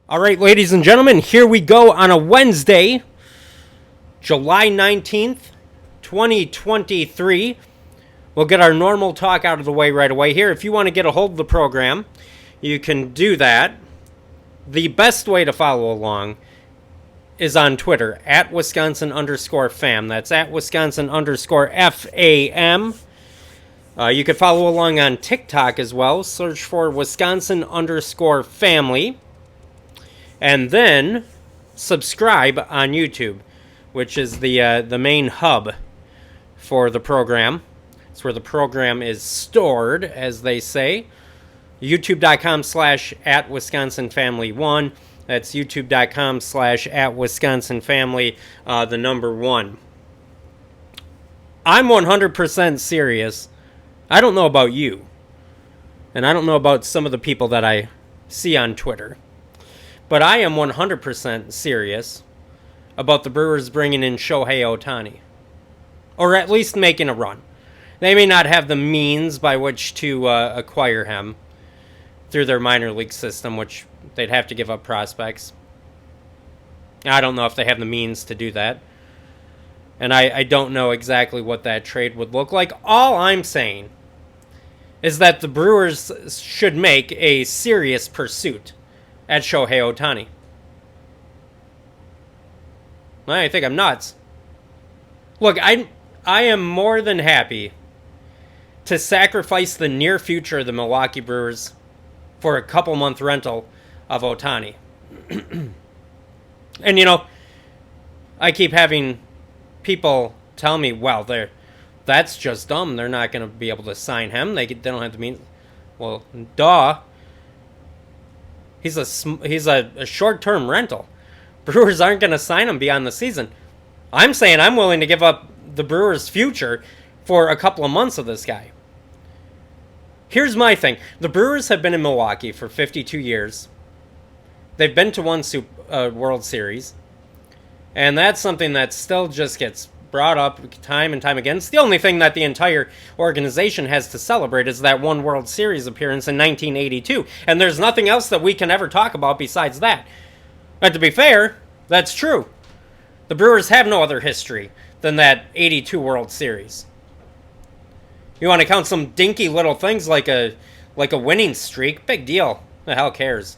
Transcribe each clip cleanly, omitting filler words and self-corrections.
All right, ladies and gentlemen, here we go on a Wednesday, July 19th, 2023. We'll get our normal talk out of the way right away here. If you want to get a hold of the program, you can do that. The best way to follow along is on Twitter, at Wisconsin_FAM. That's at Wisconsin_FAM. You can follow along on TikTok as well. Search for Wisconsin_family. And then subscribe on YouTube, which is the main hub for the program. It's where the program is stored, as they say. YouTube.com/@WisconsinFamily1. That's YouTube.com/@WisconsinFamily, the number one. I'm 100% serious. I don't know about you. And I don't know about some of the people that I see on Twitter. But I am 100% serious about the Brewers bringing in Shohei Ohtani. Or at least making a run. They may not have the means by which to acquire him through their minor league system, which they'd have to give up prospects. I don't know if they have the means to do that. And I don't know exactly what that trade would look like. All I'm saying is that the Brewers should make a serious pursuit at Shohei Ohtani. I think I'm nuts. Look, I am more than happy to sacrifice the near future of the Milwaukee Brewers for a couple-month rental of Ohtani. And, you know, I keep having people tell me, well, that's just dumb. They're not going to be able to sign him. They don't have to mean... Well, duh. He's a short-term rental. Brewers aren't going to sign him beyond the season. I'm saying I'm willing to give up the Brewers' future for a couple of months of this guy. Here's my thing. The Brewers have been in Milwaukee for 52 years. They've been to one World Series. And that's something that still just gets brought up time and time again. It's the only thing that the entire organization has to celebrate is that one World Series appearance in 1982. And there's nothing else that we can ever talk about besides that. But to be fair, that's true. The Brewers have no other history than that 82 World Series. You want to count some dinky little things like a winning streak? Big deal. The hell cares?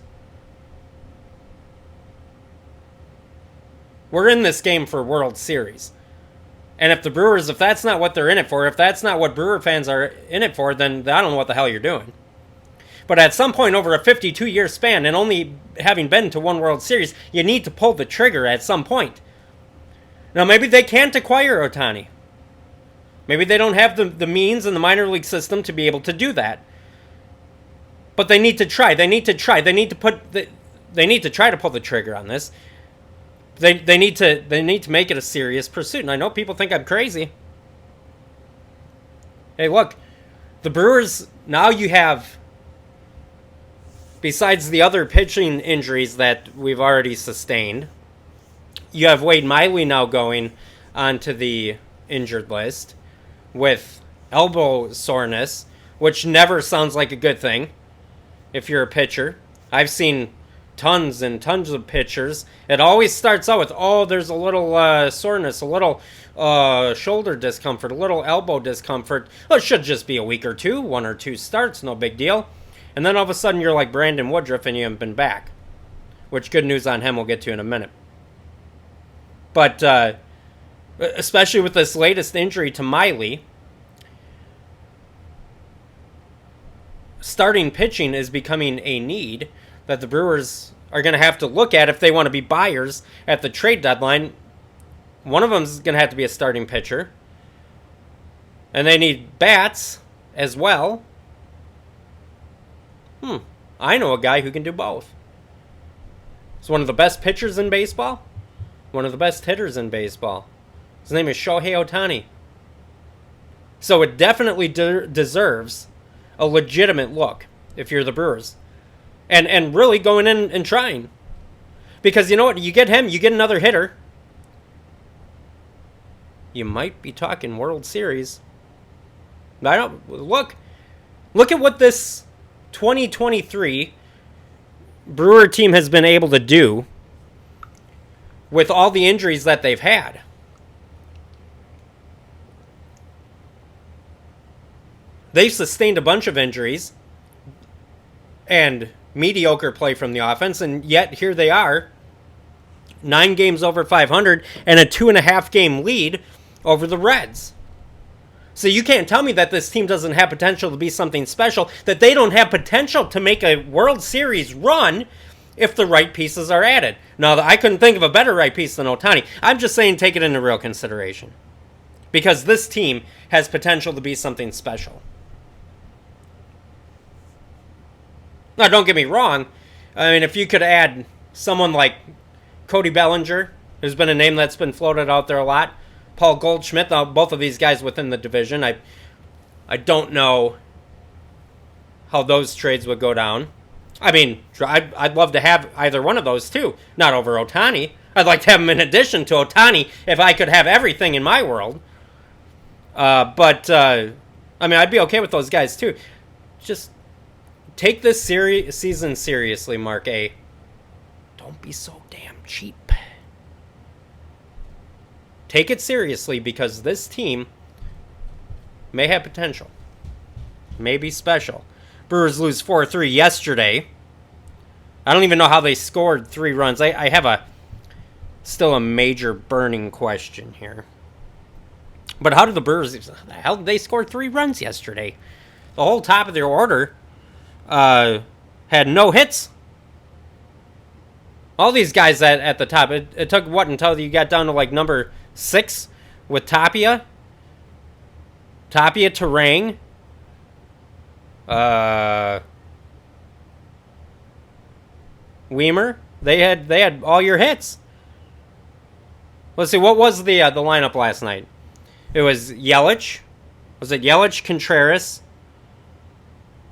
We're in this game for World Series. And if the Brewers, if that's not what they're in it for, if that's not what Brewer fans are in it for, then I don't know what the hell you're doing. But at some point over a 52-year span and only having been to one World Series, you need to pull the trigger at some point. Now, maybe they can't acquire Ohtani. Maybe they don't have the means in the minor league system to be able to do that. But they need to try. They need to try. They need to try to pull the trigger on this. They need to make it a serious pursuit. And I know people think I'm crazy. Hey, look, the Brewers, now you have, besides the other pitching injuries that we've already sustained, you have Wade Miley now going onto the injured list with elbow soreness, which never sounds like a good thing if you're a pitcher. I've seen tons and tons of pitchers. It always starts out with, there's a little soreness, a little shoulder discomfort, a little elbow discomfort. Oh, it should just be a week or two, one or two starts, no big deal. And then all of a sudden you're like Brandon Woodruff and you haven't been back. Which, good news on him, we'll get to in a minute. But especially with this latest injury to Miley, starting pitching is becoming a need that the Brewers are going to have to look at if they want to be buyers at the trade deadline. One of them is going to have to be a starting pitcher. And they need bats as well. I know a guy who can do both. He's one of the best pitchers in baseball. One of the best hitters in baseball. His name is Shohei Ohtani. So it definitely deserves a legitimate look if you're the Brewers. And really going in and trying. Because you know what? You get him, you get another hitter. You might be talking World Series. I don't... Look at what this 2023 Brewer team has been able to do with all the injuries that they've had. They've sustained a bunch of injuries and mediocre play from the offense, and yet here they are, 9 games over 500 and a 2.5 game lead over the Reds. So you can't tell me that this team doesn't have potential to be something special, that they don't have potential to make a World Series run if the right pieces are added. Now, I couldn't think of a better right piece than Ohtani. I'm just saying take it into real consideration. Because this team has potential to be something special. Now, don't get me wrong. I mean, if you could add someone like Cody Bellinger, who's been a name that's been floated out there a lot, Paul Goldschmidt, both of these guys within the division, I don't know how those trades would go down. I mean, I'd love to have either one of those too, not over Ohtani. I'd like to have him in addition to Ohtani if I could have everything in my world. But I mean, I'd be okay with those guys too. Just take this season seriously, Mark A. Don't be so damn cheap. Take it seriously because this team may have potential. May be special. Brewers lose 4-3 yesterday. I don't even know how they scored 3 runs. I have still a major burning question here. But how did the Brewers... How did they score 3 runs yesterday? The whole top of their order had no hits. All these guys at the top. It took what until you got down to like number 6 with Tapia, Terang, Weimer. They had all your hits. Let's see, what was the lineup last night? It was Yelich. Was it Yelich, Contreras,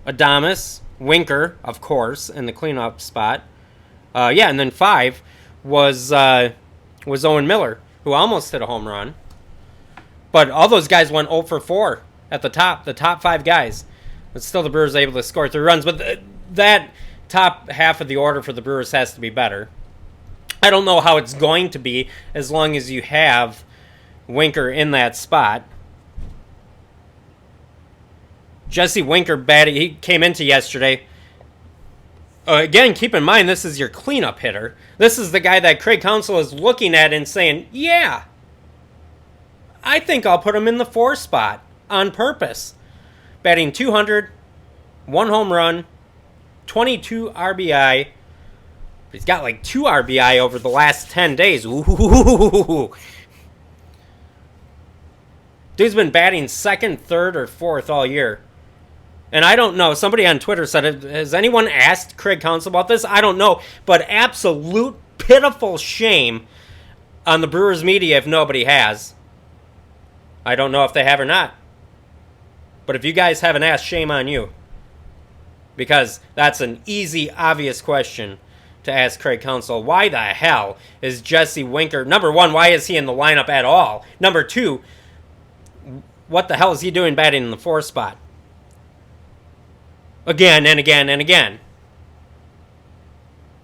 Adames, Winker, of course, in the cleanup spot. And then 5 was Owen Miller, who almost hit a home run. But all those guys went 0 for 4 at the top 5 guys. But still the Brewers able to score 3 runs. But that top half of the order for the Brewers has to be better. I don't know how it's going to be as long as you have Winker in that spot. Jesse Winker batted. He came into yesterday. Again, keep in mind, this is your cleanup hitter. This is the guy that Craig Counsell is looking at and saying, yeah, I think I'll put him in the 4 spot on purpose. Batting 200, 1 home run, 22 RBI. He's got like 2 RBI over the last 10 days. Ooh. Dude's been batting 2nd, 3rd, or 4th all year. And I don't know. Somebody on Twitter said, has anyone asked Craig Counsell about this? I don't know. But absolute pitiful shame on the Brewers media if nobody has. I don't know if they have or not. But if you guys haven't asked, shame on you. Because that's an easy, obvious question to ask Craig Counsell. Why the hell is Jesse Winker... Number 1, why is he in the lineup at all? Number 2, what the hell is he doing batting in the 4 spot? Again and again and again.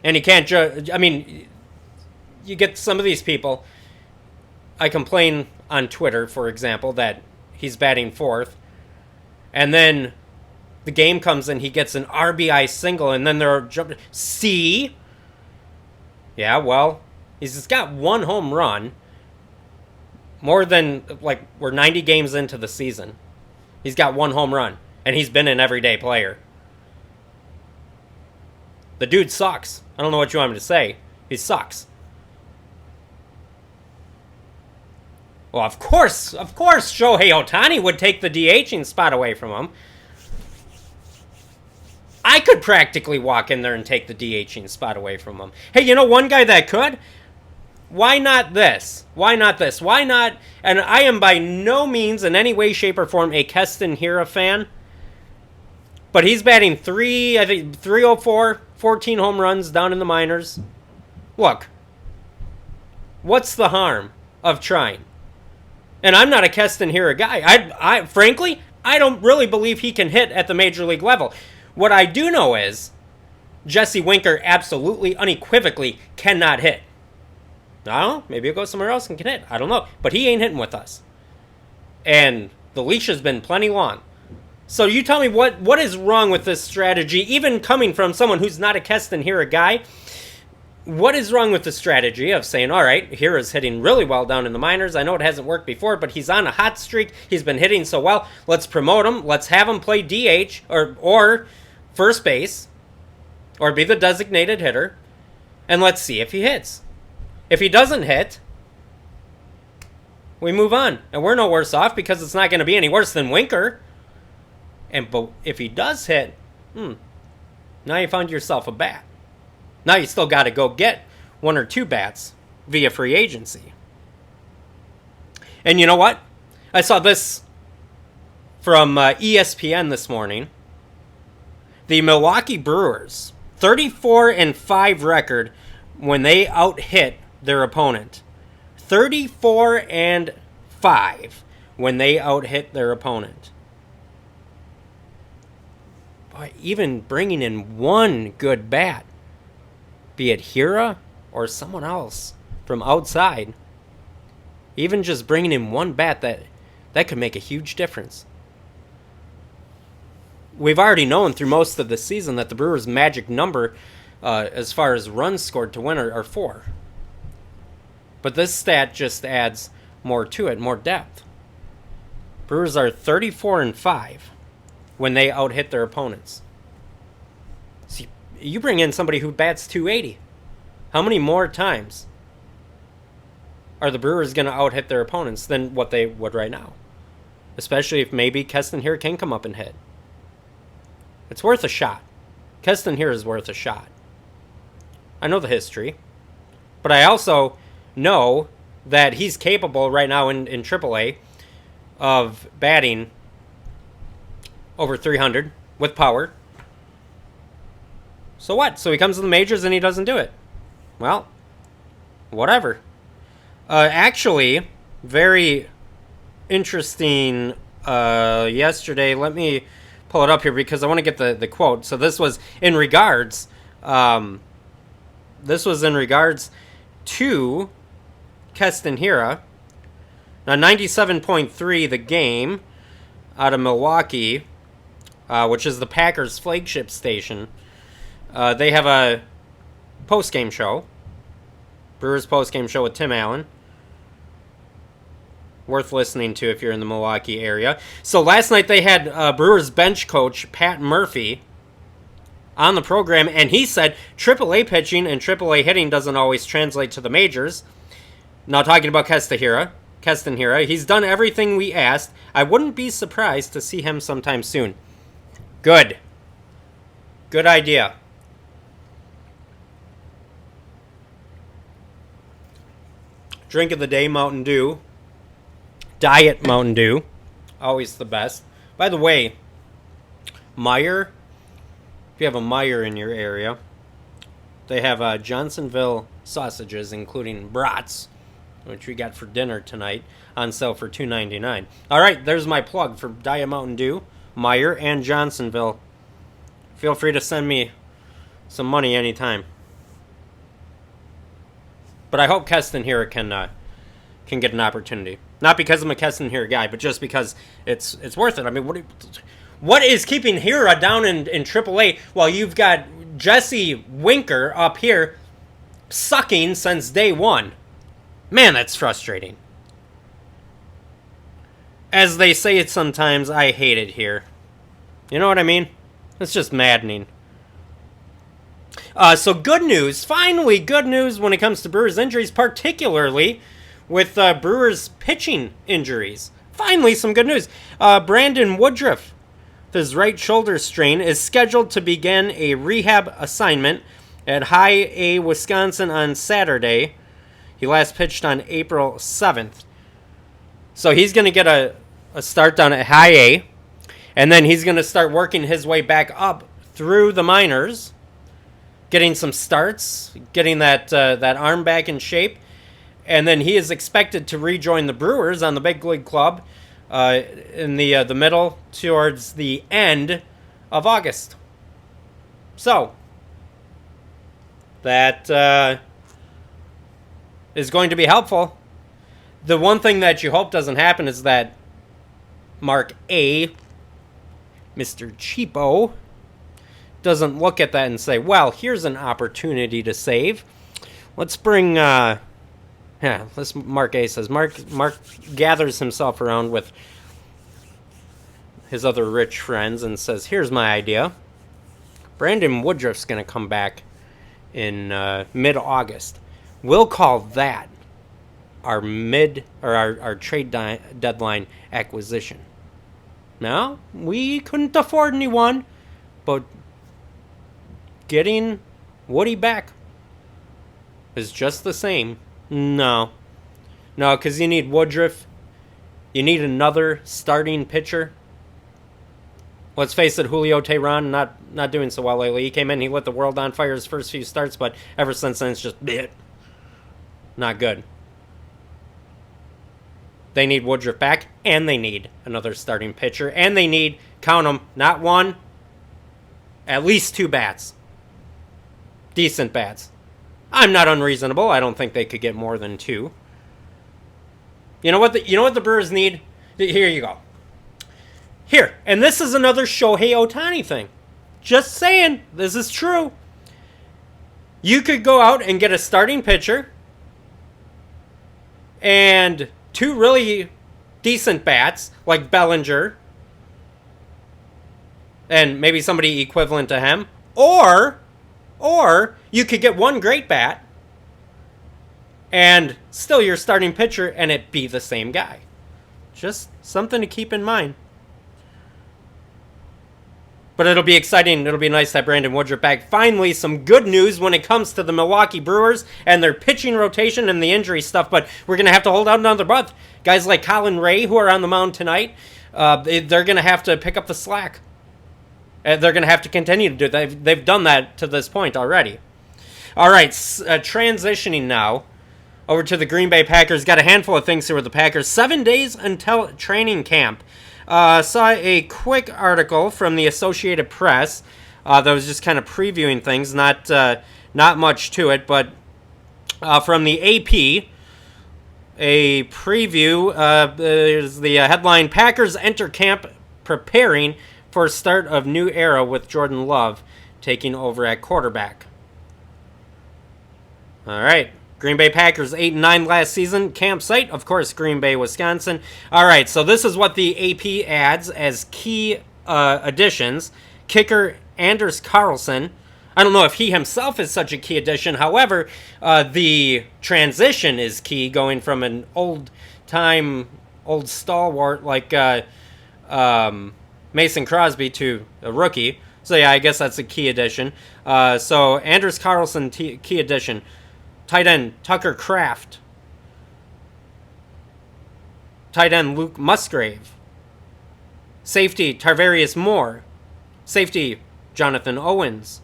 And you can't judge... I mean, you get some of these people... I complain on Twitter, for example, that he's batting 4th. And then the game comes and he gets an RBI single, and then they're jumping... See? Yeah, well, he's just got 1 home run. More than, like, we're 90 games into the season. He's got 1 home run. And he's been an everyday player. The dude sucks. I don't know what you want me to say. He sucks. Well, of course, Shohei Ohtani would take the DHing spot away from him. I could practically walk in there and take the DHing spot away from him. Hey, you know one guy that could? Why not this? Why not this? Why not? And I am by no means in any way, shape, or form a Keston Hiura fan. But he's batting 304, 14 home runs down in the minors. Look, what's the harm of trying? And I'm not a Keston Hiura guy. I frankly, I don't really believe he can hit at the major league level. What I do know is Jesse Winker absolutely, unequivocally cannot hit. I don't know. Maybe he'll go somewhere else and can hit. I don't know. But he ain't hitting with us. And the leash has been plenty long. So you tell me what is wrong with this strategy, even coming from someone who's not a Keston Hiura guy. What is wrong with the strategy of saying, all right, Hiura's hitting really well down in the minors. I know it hasn't worked before, but he's on a hot streak. He's been hitting so well. Let's promote him. Let's have him play DH or first base or be the designated hitter. And let's see if he hits. If he doesn't hit, we move on. And we're no worse off because it's not going to be any worse than Winker. But if he does hit, now you found yourself a bat. Now you still got to go get one or two bats via free agency. And you know what? I saw this from ESPN this morning. The Milwaukee Brewers, 34-5 record when they out-hit their opponent. 34-5 when they out-hit their opponent. Boy, even bringing in one good bat, be it Hiura or someone else from outside, even just bringing in one bat, that could make a huge difference. We've already known through most of the season that the Brewers' magic number as far as runs scored to win are 4. But this stat just adds more to it, more depth. Brewers are 34-5 when they out-hit their opponents. See, you bring in somebody who bats .280. How many more times are the Brewers going to out-hit their opponents than what they would right now? Especially if maybe Keston Hiura can come up and hit. It's worth a shot. Keston Hiura is worth a shot. I know the history, but I also know that he's capable right now in AAA of batting over 300 with power. So what? So he comes to the majors and he doesn't do it. Well, whatever. Actually, very interesting yesterday. Let me pull it up here because I want to get the quote. So this was in regards to Keston Hiura. Now 97.3 the game out of Milwaukee, which is the Packers' flagship station. They have a post-game show, Brewers post-game show with Tim Allen. Worth listening to if you're in the Milwaukee area. So last night they had Brewers bench coach Pat Murphy on the program, and he said AAA pitching and AAA hitting doesn't always translate to the majors. Now talking about Keston Hiura, he's done everything we asked. I wouldn't be surprised to see him sometime soon. Good idea. Drink of the day, Mountain Dew. Diet Mountain Dew. Always the best. By the way, Meijer, if you have a Meijer in your area, they have Johnsonville sausages, including brats, which we got for dinner tonight, on sale for $2.99. All right, there's my plug for Diet Mountain Dew, Meijer, and Johnsonville. Feel free to send me some money anytime. But I hope Keston Hiura can get an opportunity. Not because I'm a Keston Hiura guy, but just because it's worth it. I mean, what is keeping Hiura down in AAA while you've got Jesse Winker up here sucking since day one? Man, that's frustrating. As they say it sometimes, I hate it here. You know what I mean? It's just maddening. So good news, finally good news when it comes to Brewers injuries, particularly with Brewers pitching injuries. Finally some good news. Brandon Woodruff, with his right shoulder strain, is scheduled to begin a rehab assignment at High A, Wisconsin on Saturday. He last pitched on April 7th. So he's going to get a start down at High A, and then he's going to start working his way back up through the minors, getting some starts, getting that arm back in shape, and then he is expected to rejoin the Brewers on the big league club in the middle towards the end of August. So, that is going to be helpful. The one thing that you hope doesn't happen is that Mark A, Mr. Cheapo, doesn't look at that and say, well, here's an opportunity to save. Let's bring, Mark A says. Mark gathers himself around with his other rich friends and says, here's my idea. Brandon Woodruff's going to come back in mid-August. We'll call that our trade deadline acquisition. Now, we couldn't afford anyone, but getting Woody back is just the same. No, because you need Woodruff. You need another starting pitcher. Let's face it, Julio Teheran not doing so well lately. He came in, he lit the world on fire his first few starts, but ever since then it's just not good. They need Woodruff back, and they need another starting pitcher, and they need, count them, not one, at least 2 bats. Decent bats. I'm not unreasonable. I don't think they could get more than 2. You know what the Brewers need? Here you go. Here, and this is another Shohei Ohtani thing. Just saying, this is true. You could go out and get a starting pitcher and 2 really decent bats, like Bellinger, and maybe somebody equivalent to him, or you could get 1 great bat and still your starting pitcher and it be the same guy. Just something to keep in mind. But it'll be exciting. It'll be nice to have Brandon Woodruff back. Finally, some good news when it comes to the Milwaukee Brewers and their pitching rotation and the injury stuff. But we're going to have to hold out another breath. Guys like Colin Ray, who are on the mound tonight, they're going to have to pick up the slack. They're going to have to continue to do that. They've done that to this point already. All right, transitioning now over to the Green Bay Packers. Got a handful of things here with the Packers. 7 days until training camp. Saw a quick article from the Associated Press that was just kind of previewing things, not much to it, but from the AP, a preview. There's the headline: Packers enter camp preparing for start of new era with Jordan Love taking over at quarterback. All right. Green Bay Packers 8-9 last season. Campsite, of course, Green Bay, Wisconsin. All right, so this is what the AP adds as key additions. Kicker Anders Carlson. I don't know if he himself is such a key addition. However, the transition is key, going from an old stalwart like Mason Crosby to a rookie. So yeah, I guess that's a key addition. So Anders Carlson, key addition. Tight end, Tucker Kraft. Tight end, Luke Musgrave. Safety, Tarvarius Moore. Safety, Jonathan Owens.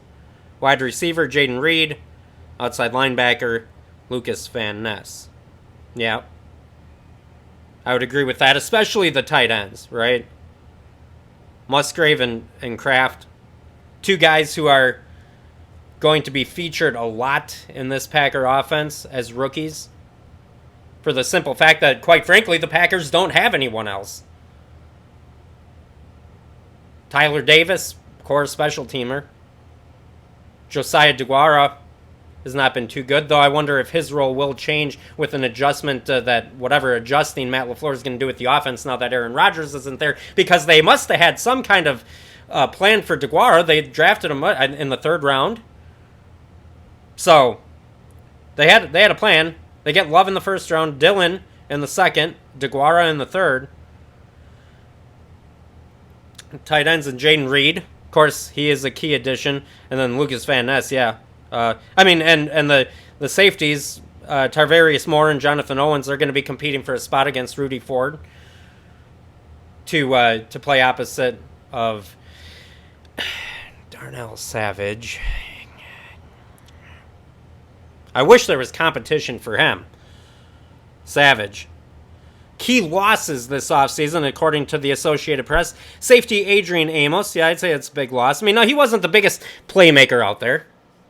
Wide receiver, Jaden Reed. Outside linebacker, Lucas Van Ness. Yeah. I would agree with that, especially the tight ends, right? Musgrave and Kraft. 2 guys who are going to be featured a lot in this Packer offense as rookies, for the simple fact that, quite frankly, the Packers don't have anyone else. Tyler Davis, core special teamer. Josiah DeGuara has not been too good, though I wonder if his role will change with an adjustment that whatever adjusting Matt LaFleur is going to do with the offense now that Aaron Rodgers isn't there, because they must have had some kind of plan for DeGuara. They drafted him in the 3rd round. So, they had a plan. They get Love in the 1st round, Dillon in the 2nd, DeGuara in the 3rd. Tight ends and Jaden Reed. Of course, he is a key addition. And then Lucas Van Ness, yeah. And the safeties, Tarvarius Moore and Jonathan Owens, are going to be competing for a spot against Rudy Ford to play opposite of Darnell Savage. I wish there was competition for him. Savage. Key losses this offseason, according to the Associated Press. Safety Adrian Amos. Yeah, I'd say it's a big loss. I mean, no, he wasn't the biggest playmaker out there.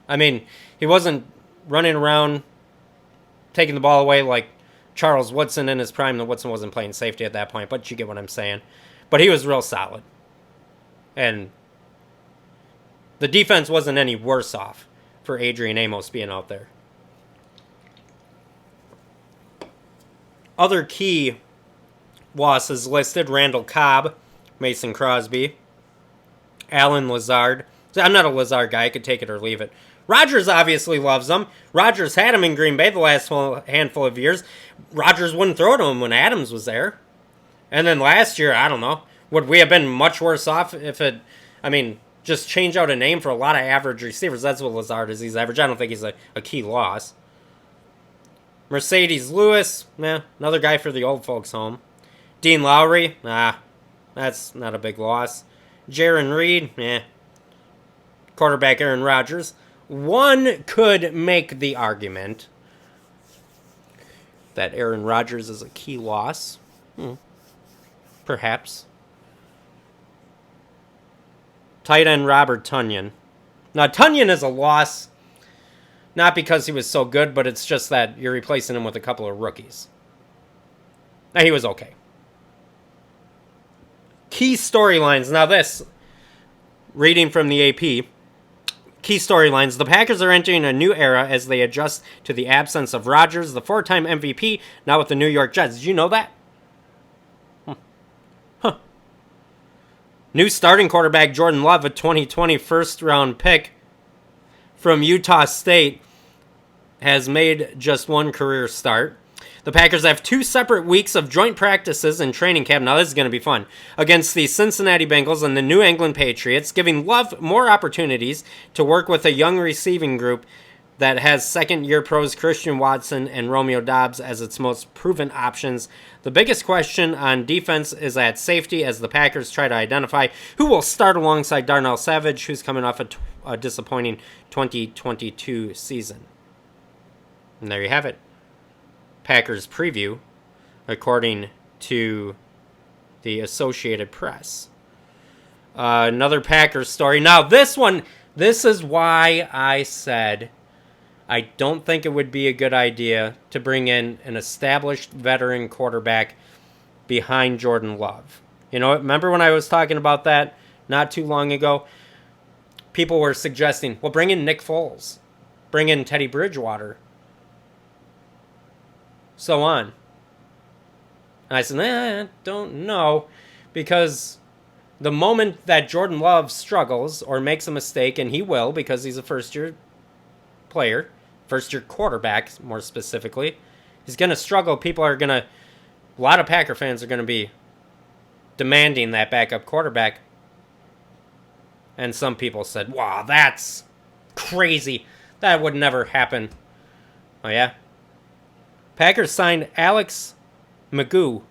I mean, He wasn't running around taking the ball away like Charles Woodson in his prime. The Woodson wasn't playing safety at that point, but you get what I'm saying. But he was real solid. And the defense wasn't any worse off for Adrian Amos being out there. Other key losses listed: Randall Cobb, Mason Crosby, Alan Lazard. I'm not a Lazard guy. I could take it or leave it. Rodgers obviously loves him. Rodgers had him in Green Bay the last handful of years. Rodgers wouldn't throw to him when Adams was there. And then last year, I don't know. Would we have been much worse off if it... I mean, just change out a name for a lot of average receivers. That's what Lazard is. He's average. I don't think he's a key loss. Mercedes Lewis, another guy for the old folks home. Dean Lowry, that's not a big loss. Jaron Reed, Quarterback Aaron Rodgers. One could make the argument that Aaron Rodgers is a key loss. Perhaps. Tight end Robert Tonyan. Now, Tonyan is a loss, not because he was so good, but it's just that you're replacing him with a couple of rookies. Now, he was okay. Key storylines. Now, this, reading from the AP, key storylines. The Packers are entering a new era as they adjust to the absence of Rodgers, the four-time MVP, now with the New York Jets. Did you know that? New starting quarterback Jordan Love, a 2020 first-round pick from Utah State, has made just one career start. The Packers have 2 separate weeks of joint practices and training camp. Now, this is going to be fun. Against the Cincinnati Bengals and the New England Patriots, giving Love more opportunities to work with a young receiving group that has second-year pros Christian Watson and Romeo Doubs as its most proven options. The biggest question on defense is at safety as the Packers try to identify who will start alongside Darnell Savage, who's coming off a disappointing 2022 season. And there you have it. Packers preview, according to the Associated Press. Another Packers story. Now, this is why I said I don't think it would be a good idea to bring in an established veteran quarterback behind Jordan Love. You know, remember when I was talking about that not too long ago? People were suggesting, well, bring in Nick Foles. Bring in Teddy Bridgewater. So on. And I said, I don't know. Because the moment that Jordan Love struggles or makes a mistake, and he will because he's a first-year player, first-year quarterback, more specifically, he's going to struggle. A lot of Packer fans are going to be demanding that backup quarterback. And some people said, wow, that's crazy. That would never happen. Oh, yeah? Packers signed Alex Magoo.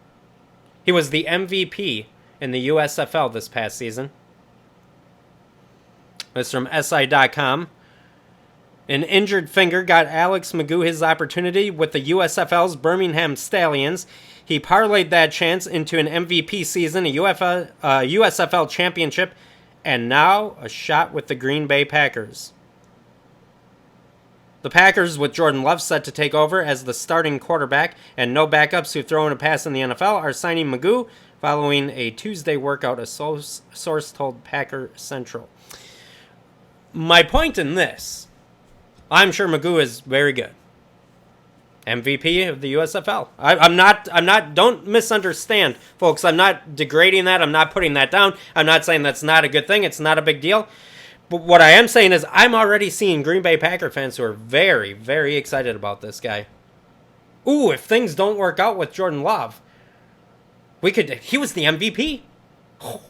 He was the MVP in the USFL this past season. This is from SI.com. An injured finger got Alex Magoo his opportunity with the USFL's Birmingham Stallions. He parlayed that chance into an MVP season, a USFL championship, and now a shot with the Green Bay Packers. The Packers, with Jordan Love set to take over as the starting quarterback and no backups who throw in a pass in the NFL, are signing Magoo following a Tuesday workout, a source told Packer Central. My point in this, I'm sure Magoo is very good. MVP of the USFL. I'm not, don't misunderstand, folks. I'm not degrading that. I'm not putting that down. I'm not saying that's not a good thing. It's not a big deal. But what I am saying is I'm already seeing Green Bay Packer fans who are very, very excited about this guy. Ooh, if things don't work out with Jordan Love, he was the MVP. Oh,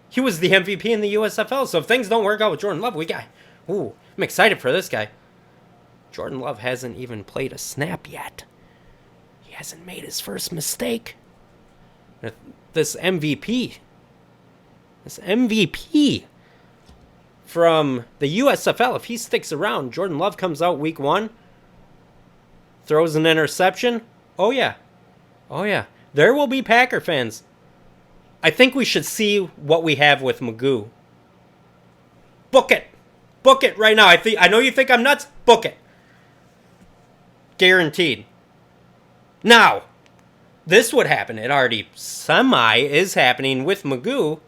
he was the MVP in the USFL. So if things don't work out with Jordan Love, I'm excited for this guy. Jordan Love hasn't even played a snap yet. He hasn't made his first mistake. This MVP from the USFL, if he sticks around, Jordan Love comes out week 1, throws an interception. Oh yeah. There will be Packer fans. I think we should see what we have with Magoo. Book it. Book it right now. I know you think I'm nuts. Book it. Guaranteed. Now, this would happen. It already semi is happening with Magoo.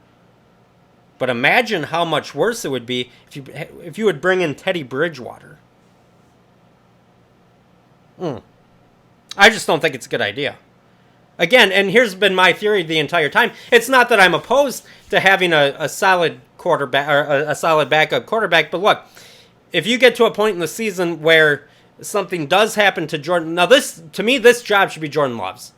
But imagine how much worse it would be if you would bring in Teddy Bridgewater. I just don't think it's a good idea. Again, and here's been my theory the entire time. It's not that I'm opposed to having a solid quarterback or a solid backup quarterback, but look, if you get to a point in the season where something does happen to Jordan, now to me this job should be Jordan Love's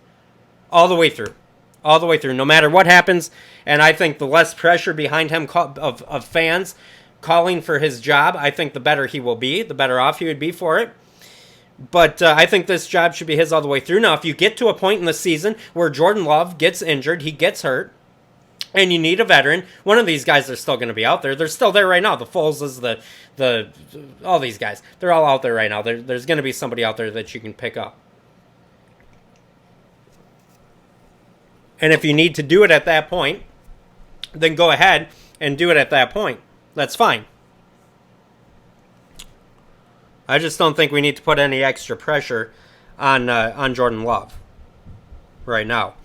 all the way through. All the way through, no matter what happens. And I think the less pressure behind him of fans calling for his job, I think the better he will be, the better off he would be for it. But I think this job should be his all the way through. Now, if you get to a point in the season where Jordan Love gets injured, he gets hurt, and you need a veteran, one of these guys are still going to be out there. They're still there right now. The Foleses, all these guys. They're all out there right now. There's going to be somebody out there that you can pick up. And if you need to do it at that point, then go ahead and do it at that point. That's fine. I just don't think we need to put any extra pressure on Jordan Love right now.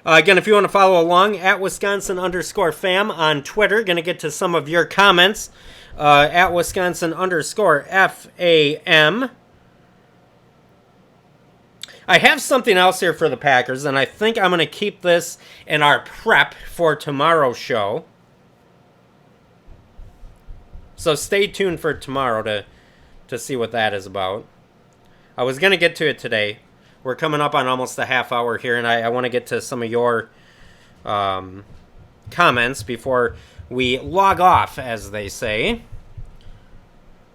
Again, if you want to follow along, at Wisconsin_fam on Twitter. Going to get to some of your comments. At Wisconsin_FAM. I have something else here for the Packers, and I think I'm going to keep this in our prep for tomorrow's show. So stay tuned for tomorrow to see what that is about. I was going to get to it today. We're coming up on almost a half hour here, and I want to get to some of your comments before we log off, as they say.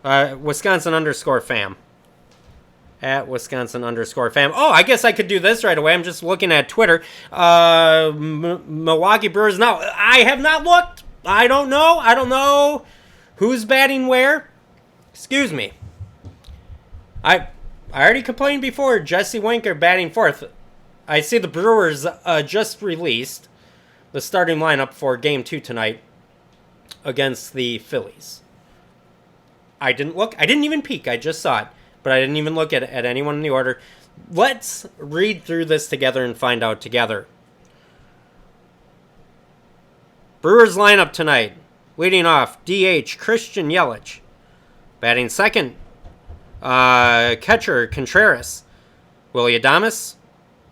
Wisconsin_fam. At Wisconsin_fam. Oh, I guess I could do this right away. I'm just looking at Twitter. Milwaukee Brewers. Now, I have not looked. I don't know who's batting where. Excuse me. I already complained before. Jesse Winker batting fourth. I see the Brewers just released the starting lineup for Game 2 tonight against the Phillies. I didn't look. I didn't even peek. I just saw it. But I didn't even look at anyone in the order. Let's read through this together and find out together. Brewers lineup tonight. Leading off, DH Christian Yelich. Batting second, catcher Contreras. Willy Adames.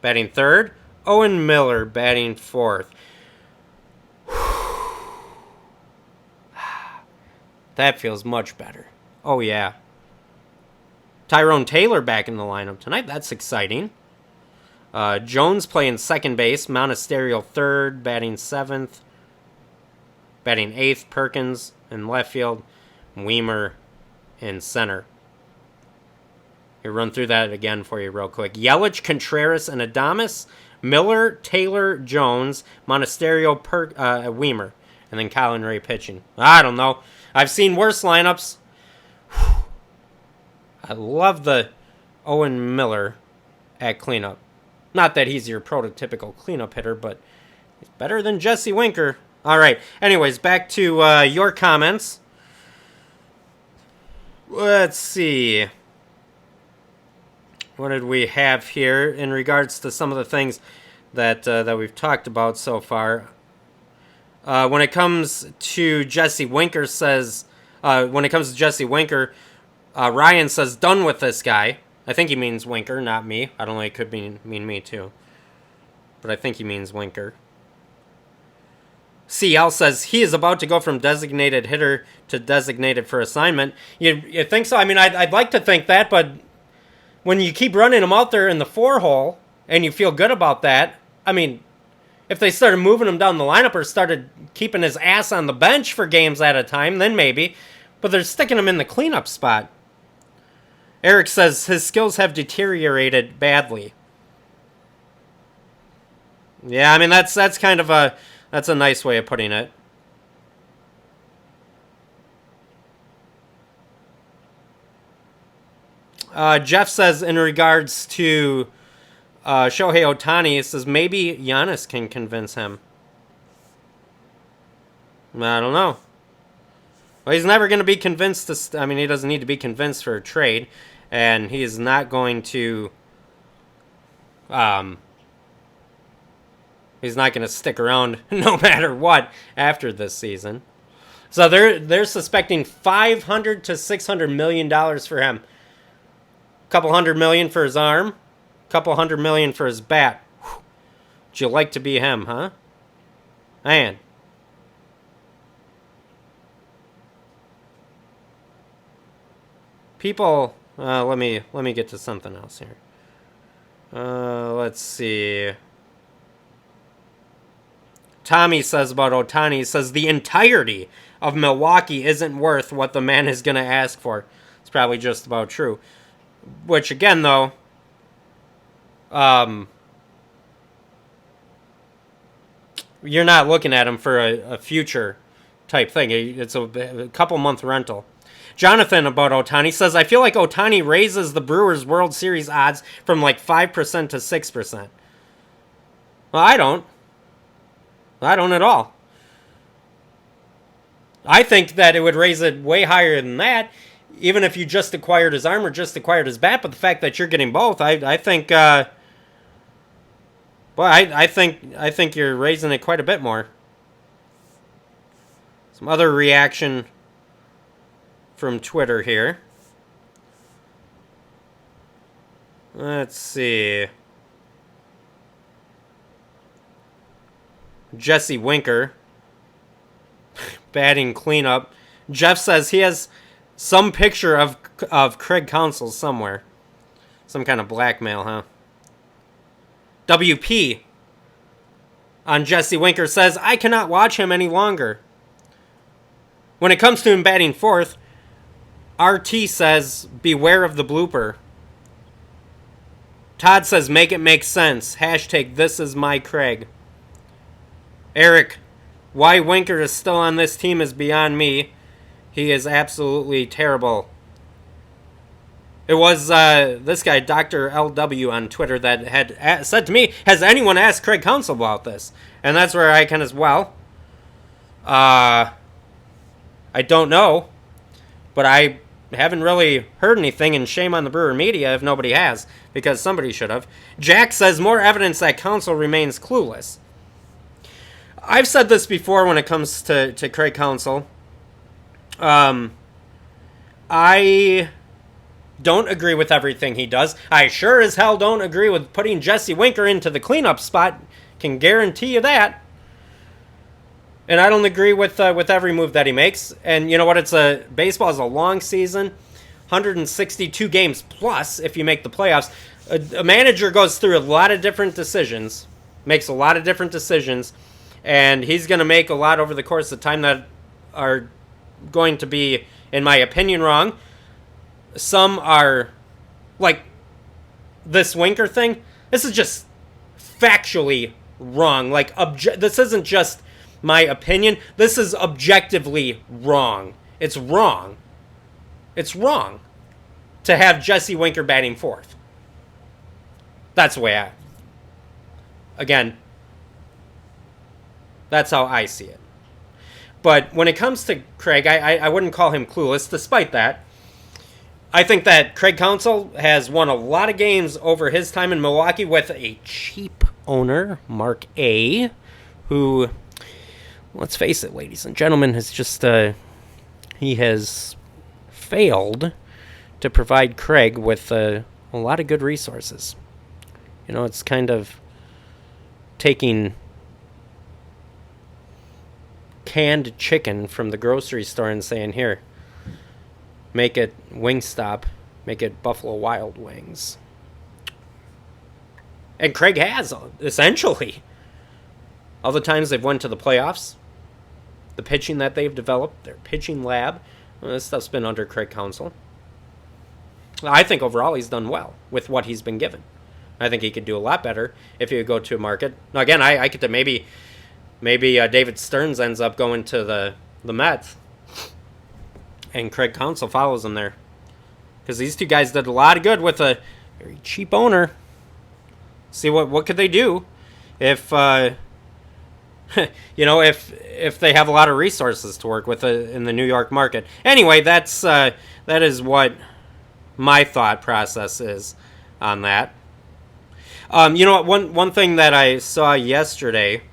Batting third, Owen Miller. Batting fourth. That feels much better. Oh, yeah. Tyrone Taylor back in the lineup tonight. That's exciting. Jones playing second base. Monasterio third, batting seventh. Batting eighth, Perkins in left field. Weimer in center. Here, run through that again for you real quick. Yelich, Contreras, and Adames. Miller, Taylor, Jones, Monasterio, Weimer. And then Colin Ray pitching. I don't know. I've seen worse lineups. I love the Owen Miller at cleanup. Not that he's your prototypical cleanup hitter, but he's better than Jesse Winker. All right. Anyways, back to your comments. Let's see. What did we have here in regards to some of the things that we've talked about so far? When it comes to Jesse Winker, Ryan says, done with this guy. I think he means Winker, not me. I don't know, it could mean me too. But I think he means Winker. CL says, he is about to go from designated hitter to designated for assignment. You think so? I mean, I'd like to think that, but when you keep running him out there in the 4-hole, and you feel good about that, I mean, if they started moving him down the lineup or started keeping his ass on the bench for games at a time, then maybe. But they're sticking him in the cleanup spot. Eric says his skills have deteriorated badly. Yeah, I mean, that's kind of a nice way of putting it. Jeff says in regards to Shohei Ohtani, he says maybe Giannis can convince him. I don't know. Well, he's never going to be convinced to. I mean, he doesn't need to be convinced for a trade, and he is not going to. He's not going to stick around no matter what after this season. So they're suspecting $500 to $600 million for him. A couple $100 million for his arm, a couple $100 million for his bat. Whew. Would you like to be him, huh? Man. People, let me get to something else here. Let's see. Tommy says about Ohtani, he says the entirety of Milwaukee isn't worth what the man is going to ask for. It's probably just about true. Which, again, though, you're not looking at him for a future type thing. It's a couple-month rental. Jonathan about Ohtani says, I feel like Ohtani raises the Brewers World Series odds from like 5% to 6%. Well, I don't. I don't at all. I think that it would raise it way higher than that, even if you just acquired his arm or just acquired his bat. But the fact that you're getting both, I think, I think you're raising it quite a bit more. Some other reaction from Twitter here. Let's see. Jesse Winker batting cleanup. Jeff says he has some picture of Craig Counsell somewhere. Some kind of blackmail, huh? WP on Jesse Winker says, I cannot watch him any longer. When it comes to him batting fourth, RT says, beware of the blooper. Todd says, make it make sense. Hashtag this is my Craig. Eric, why Winker is still on this team is beyond me. He is absolutely terrible. It was this guy, Dr. LW on Twitter, that had said to me, has anyone asked Craig Counsell about this? And that's where I kind of, I don't know. But I haven't really heard anything, and shame on the Brewer media if nobody has, because somebody should have. Jack says, more evidence that Counsell remains clueless. I've said this before when it comes to Craig Counsell. I don't agree with everything he does. I sure as hell don't agree with putting Jesse Winker into the cleanup spot. Can guarantee you that. And I don't agree with every move that he makes. And you know what? Baseball is a long season, 162 games plus if you make the playoffs. A manager goes through a lot of different decisions, makes a lot of different decisions, and he's going to make a lot over the course of time that are going to be, in my opinion, wrong. Some are, like this Winker thing, this is just factually wrong. Like, this isn't just my opinion. This is objectively wrong. It's wrong. It's wrong to have Jesse Winker batting fourth. That's the way again, that's how I see it. But when it comes to Craig, I wouldn't call him clueless. Despite that, I think that Craig Counsell has won a lot of games over his time in Milwaukee with a cheap owner, Mark A., who, let's face it, ladies and gentlemen, has just, he has failed to provide Craig with a lot of good resources. You know, it's kind of taking canned chicken from the grocery store and saying, here, make it Wingstop, make it Buffalo Wild Wings. And Craig has, essentially. All the times they've went to the playoffs, the pitching that they've developed, their pitching lab, this stuff's been under Craig Counsell. I think overall he's done well with what he's been given. I think he could do a lot better if he would go to a market. Now, again, I could maybe David Stearns ends up going to the Mets, and Craig Counsell follows him there, because these two guys did a lot of good with a very cheap owner. See what could they do if if they have a lot of resources to work with in the New York market. Anyway, that is what my thought process is on that. One thing that I saw yesterday,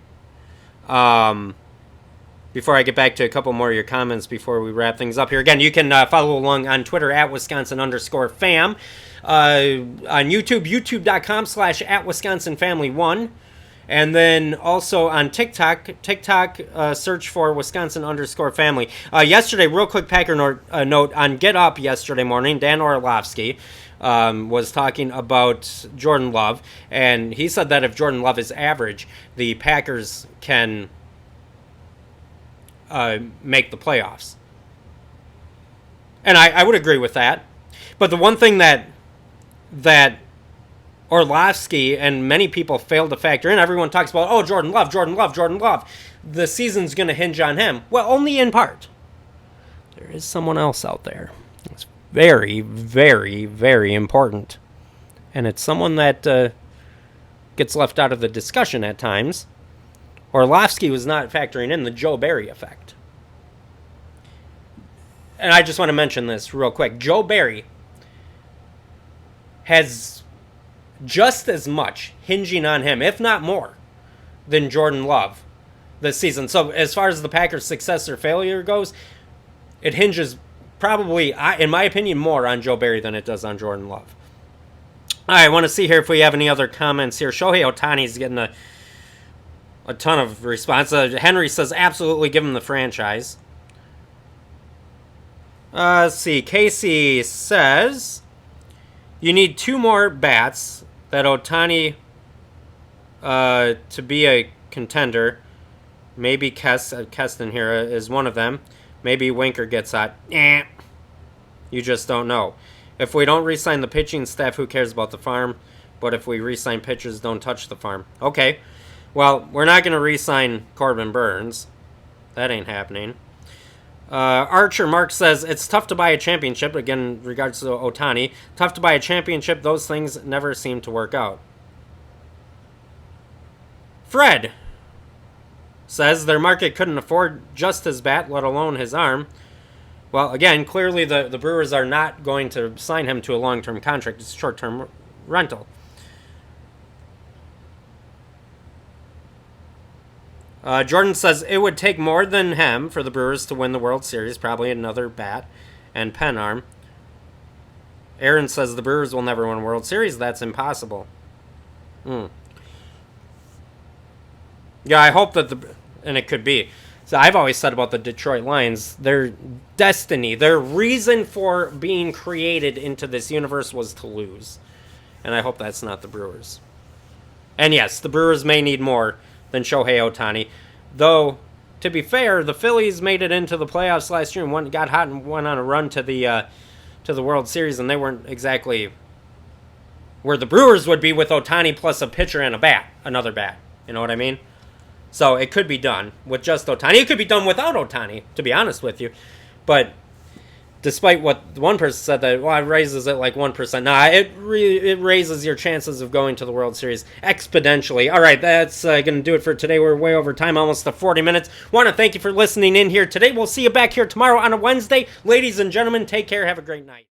before I get back to a couple more of your comments before we wrap things up here. Again, you can follow along on Twitter at Wisconsin_fam. On YouTube, youtube.com/@WisconsinFamily1. And then also on TikTok, search for Wisconsin_family. Yesterday, real quick Packer note on Get Up yesterday morning, Dan Orlovsky was talking about Jordan Love, and he said that if Jordan Love is average, the Packers can make the playoffs. And I would agree with that. But the one thing that Orlovsky and many people fail to factor in, everyone talks about, oh, Jordan Love. The season's going to hinge on him. Well, only in part. There is someone else out there. It's very, very, very important. And it's someone that gets left out of the discussion at times. Orlovsky was not factoring in the Joe Barry effect. And I just want to mention this real quick. Joe Barry has just as much hinging on him, if not more, than Jordan Love this season. So as far as the Packers' success or failure goes, it hinges probably, in my opinion, more on Joe Barry than it does on Jordan Love. All right, I want to see here if we have any other comments here. Shohei Ohtani is getting a ton of response. Henry says, absolutely give him the franchise. Let's see. Casey says, you need 2 more bats that Ohtani to be a contender. Maybe Keston here is one of them. Maybe Winker gets hot. You just don't know. If we don't re-sign the pitching staff, who cares about the farm? But if we re-sign pitchers, don't touch the farm. Okay. Well, we're not going to re-sign Corbin Burns. That ain't happening. Archer Mark says, it's tough to buy a championship. Again, in regards to Ohtani. Tough to buy a championship. Those things never seem to work out. Fred says their market couldn't afford just his bat, let alone his arm. Well, again, clearly the Brewers are not going to sign him to a long-term contract. It's a short-term rental. Jordan says it would take more than him for the Brewers to win the World Series. Probably another bat and pen arm. Aaron says the Brewers will never win a World Series. That's impossible. Yeah, I hope that and it could be. So I've always said about the Detroit Lions, their destiny, their reason for being created into this universe was to lose. And I hope that's not the Brewers. And yes, the Brewers may need more than Shohei Ohtani. Though, to be fair, the Phillies made it into the playoffs last year and got hot and went on a run to the World Series, and they weren't exactly where the Brewers would be with Ohtani plus a pitcher and another bat. You know what I mean? So it could be done with just Ohtani. It could be done without Ohtani, to be honest with you. But despite what one person said, that, well, it raises it like 1%. Nah, it raises your chances of going to the World Series exponentially. All right, that's going to do it for today. We're way over time, almost to 40 minutes. Want to thank you for listening in here today. We'll see you back here tomorrow on a Wednesday. Ladies and gentlemen, take care. Have a great night.